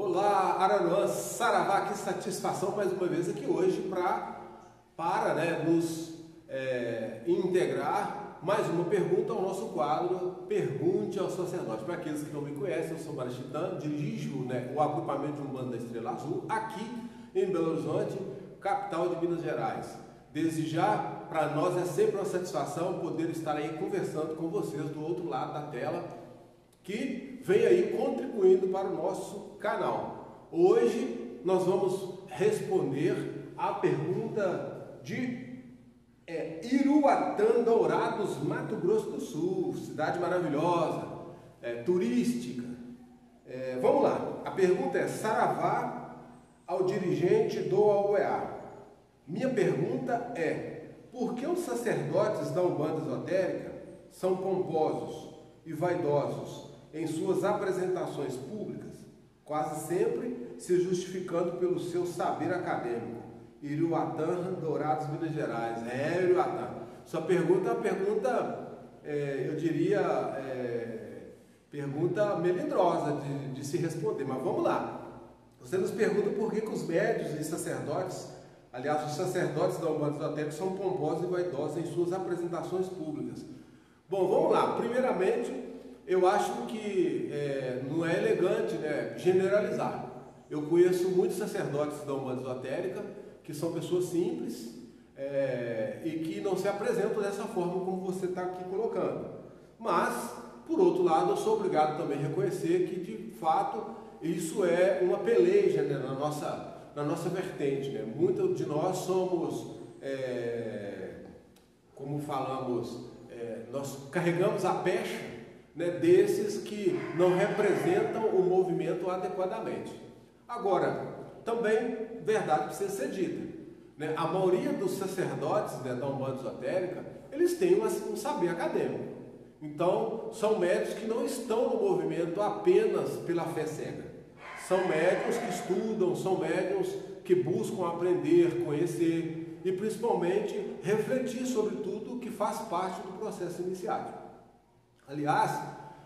Olá, Araruã, Saravá, que satisfação mais uma vez aqui hoje para nos integrar mais uma pergunta ao nosso quadro Pergunte ao Sacerdote. Para aqueles que não me conhecem, eu sou Marechitã, dirijo o agrupamento de Umbanda da Estrela Azul aqui em Belo Horizonte, capital de Minas Gerais. Desde já, para nós é sempre uma satisfação poder estar aí conversando com vocês do outro lado da tela, que vem aí contribuindo para o nosso canal. Hoje nós vamos responder a pergunta de Iruatã, Dourados, Mato Grosso do Sul, cidade maravilhosa, turística. Vamos lá, a pergunta é: Saravá ao dirigente do AUEA. Minha pergunta é: por que os sacerdotes da Umbanda Esotérica são pomposos e vaidosos em suas apresentações públicas, quase sempre se justificando pelo seu saber acadêmico? Iruatã, Dourados, Minas Gerais. Iruatã. Sua pergunta é uma pergunta, eu diria, pergunta melindrosa de se responder, mas vamos lá. Você nos pergunta por que os médiuns e sacerdotes, aliás, os sacerdotes da Umbanda Esotérica são pomposos e vaidosos em suas apresentações públicas. Bom, vamos lá. Primeiramente, eu acho que não é elegante, generalizar. Eu conheço muitos sacerdotes da Umbanda Esotérica que são pessoas simples e que não se apresentam dessa forma como você está aqui colocando. Mas, por outro lado, eu sou obrigado também a reconhecer que, de fato, isso é uma peleja na nossa vertente. Muitos de nós somos, como falamos, nós carregamos a pecha desses que não representam o movimento adequadamente. Agora, também, verdade precisa ser dita, a maioria dos sacerdotes da Umbanda Esotérica, eles têm um saber acadêmico. Então, são médios que não estão no movimento apenas pela fé cega. São médios que estudam, são médios que buscam aprender, conhecer e, principalmente, refletir sobre tudo que faz parte do processo iniciático. Aliás,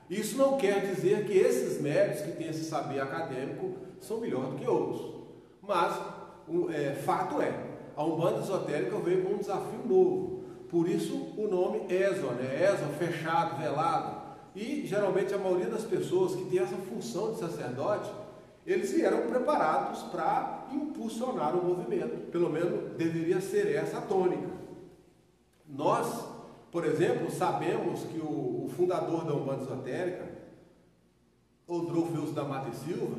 isso não quer dizer que esses médios que têm esse saber acadêmico são melhor do que outros. Mas, fato é, a Umbanda Esotérica veio com um desafio novo. Por isso o nome ESO, ESO, fechado, velado. E, geralmente, a maioria das pessoas que tem essa função de sacerdote, eles vieram preparados para impulsionar o movimento. Pelo menos deveria ser essa a tônica. Nós, por exemplo, sabemos que o fundador da Umbanda Esotérica, Odrolfo Wilson da Mata e Silva,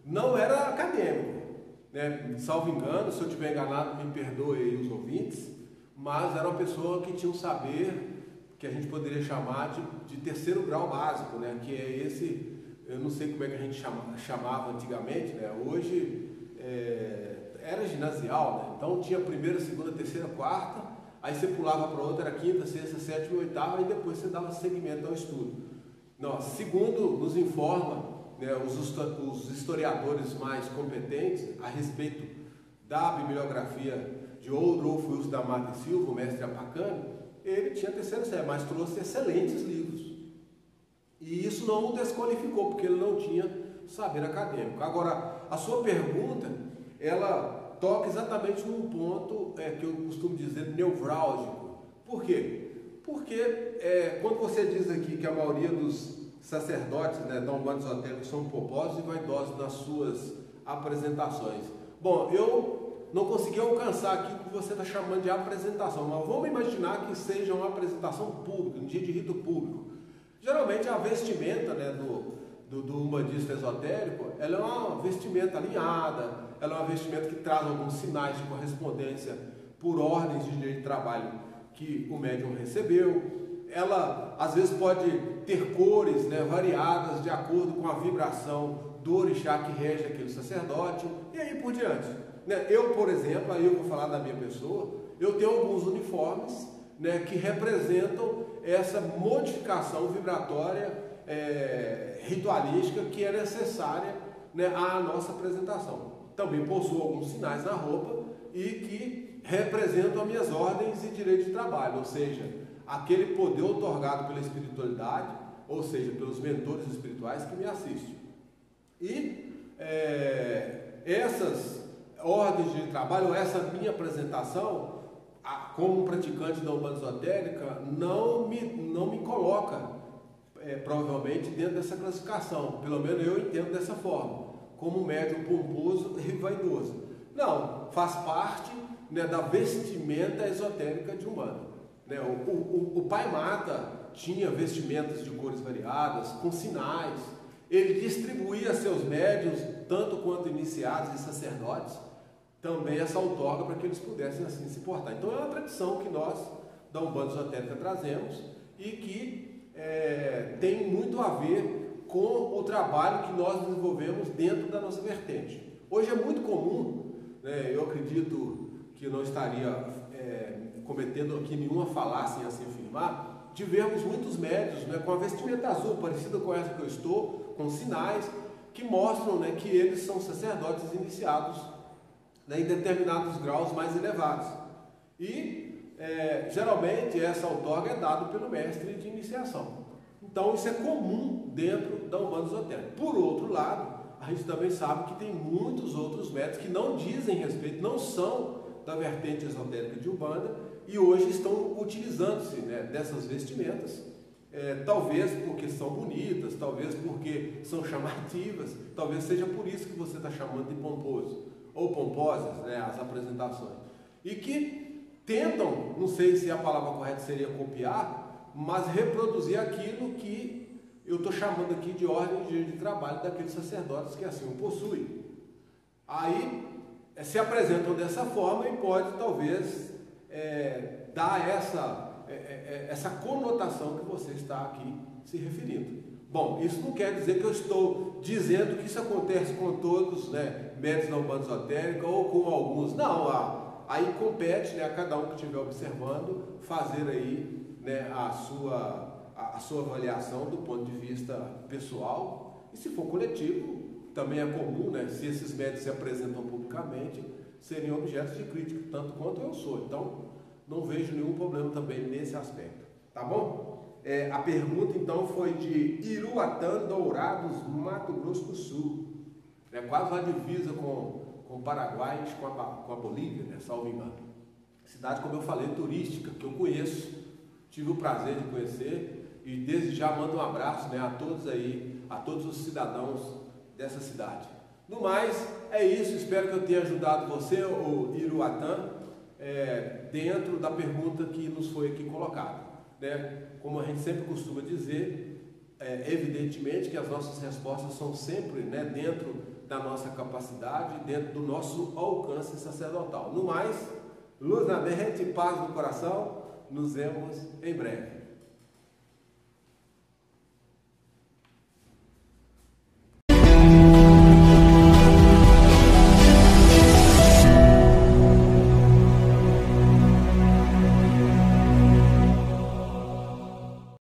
não era acadêmico. Salvo engano, se eu estiver enganado, me perdoe aí os ouvintes, mas era uma pessoa que tinha um saber que a gente poderia chamar de terceiro grau básico, que é esse, eu não sei como é que a gente chamava antigamente, hoje era ginasial, então tinha primeira, segunda, terceira, quarta, aí você pulava para outra, era quinta, sexta, sétima e oitava, e depois você dava seguimento ao estudo. Segundo nos informa os historiadores mais competentes a respeito da bibliografia de Odrolfo Wilson da Mata e Silva, o mestre Apacani, ele tinha terceira série, mas trouxe excelentes livros. E isso não o desqualificou, porque ele não tinha saber acadêmico. Agora, a sua pergunta, ela toca exatamente num ponto que eu costumo dizer nevrálgico. Por quê? Porque quando você diz aqui que a maioria dos sacerdotes da Umbanda Esotérica são pomposos e vaidosos nas suas apresentações. Bom, eu não consegui alcançar aqui o que você está chamando de apresentação, mas vamos imaginar que seja uma apresentação pública, um dia de rito público. Geralmente a vestimenta do umbandista esotérico, ela é uma vestimenta alinhada, ela é uma vestimenta que traz alguns sinais de correspondência por ordens de direito de trabalho que o médium recebeu. Ela às vezes pode ter cores variadas de acordo com a vibração do orixá que rege aquele sacerdote, e aí por diante. Eu, por exemplo, aí eu vou falar da minha pessoa, eu tenho alguns uniformes que representam essa modificação vibratória ritualística que é necessária à nossa apresentação. Também possuo alguns sinais na roupa e que representam as minhas ordens e direito de trabalho, ou seja, aquele poder otorgado pela espiritualidade, ou seja, pelos mentores espirituais que me assistem. E essas ordens de trabalho, essa minha apresentação, como praticante da Umbanda Esotérica, não me coloca provavelmente dentro dessa classificação, pelo menos eu entendo dessa forma, como médium pomposo e vaidoso. Não, faz parte, né, da vestimenta esotérica de Umbanda. Né? O Pai Mata tinha vestimentas de cores variadas, com sinais, ele distribuía a seus médiuns, tanto quanto iniciados e sacerdotes, também essa outorga para que eles pudessem assim se portar. Então é uma tradição que nós da Umbanda Esotérica trazemos e que tem muito a ver com o trabalho que nós desenvolvemos dentro da nossa vertente. Hoje é muito comum, né, eu acredito que não estaria cometendo aqui nenhuma falácia em assim afirmar, de vermos muitos médiuns, né, com a vestimenta azul, parecida com essa que eu estou, com sinais que mostram, né, que eles são sacerdotes iniciados, né, em determinados graus mais elevados. E geralmente essa outorga é dada pelo mestre de iniciação. Então isso é comum dentro da Umbanda Esotérica. Por outro lado, a gente também sabe que tem muitos outros métodos que não dizem respeito, não são da vertente esotérica de Umbanda e hoje estão utilizando-se, né, dessas vestimentas, talvez porque são bonitas, talvez porque são chamativas, talvez seja por isso que você está chamando de pomposo ou pomposas, né, as apresentações, e que tentam, não sei se a palavra correta seria copiar, mas reproduzir aquilo que eu estou chamando aqui de ordem de trabalho daqueles sacerdotes que assim o possuem. Aí se apresentam dessa forma e pode talvez dar essa conotação que você está aqui se referindo. Bom, isso não quer dizer que eu estou dizendo que isso acontece com todos, né, médiuns da Umbanda Esotérica ou com alguns. Não, aí compete, né, a cada um que estiver observando fazer aí, né, a sua avaliação do ponto de vista pessoal, e se for coletivo, também é comum, né, se esses médiuns se apresentam publicamente, seriam objetos de crítica, tanto quanto eu sou. Então, não vejo nenhum problema também nesse aspecto. Tá bom? A pergunta, então, foi de Iruatã, Dourados, Mato Grosso do Sul. Quase lá divisa com o Paraguai e com a Bolívia, né, salvo engano. Cidade, como eu falei, turística, que eu conheço, tive o prazer de conhecer e desde já mando um abraço, né, a todos aí, a todos os cidadãos dessa cidade. No mais, é isso, espero que eu tenha ajudado você, o Iruatã, dentro da pergunta que nos foi aqui colocada. Né? Como a gente sempre costuma dizer, evidentemente que as nossas respostas são sempre, né, dentro da nossa capacidade, dentro do nosso alcance sacerdotal. No mais, luz na mente, paz no coração, nos vemos em breve.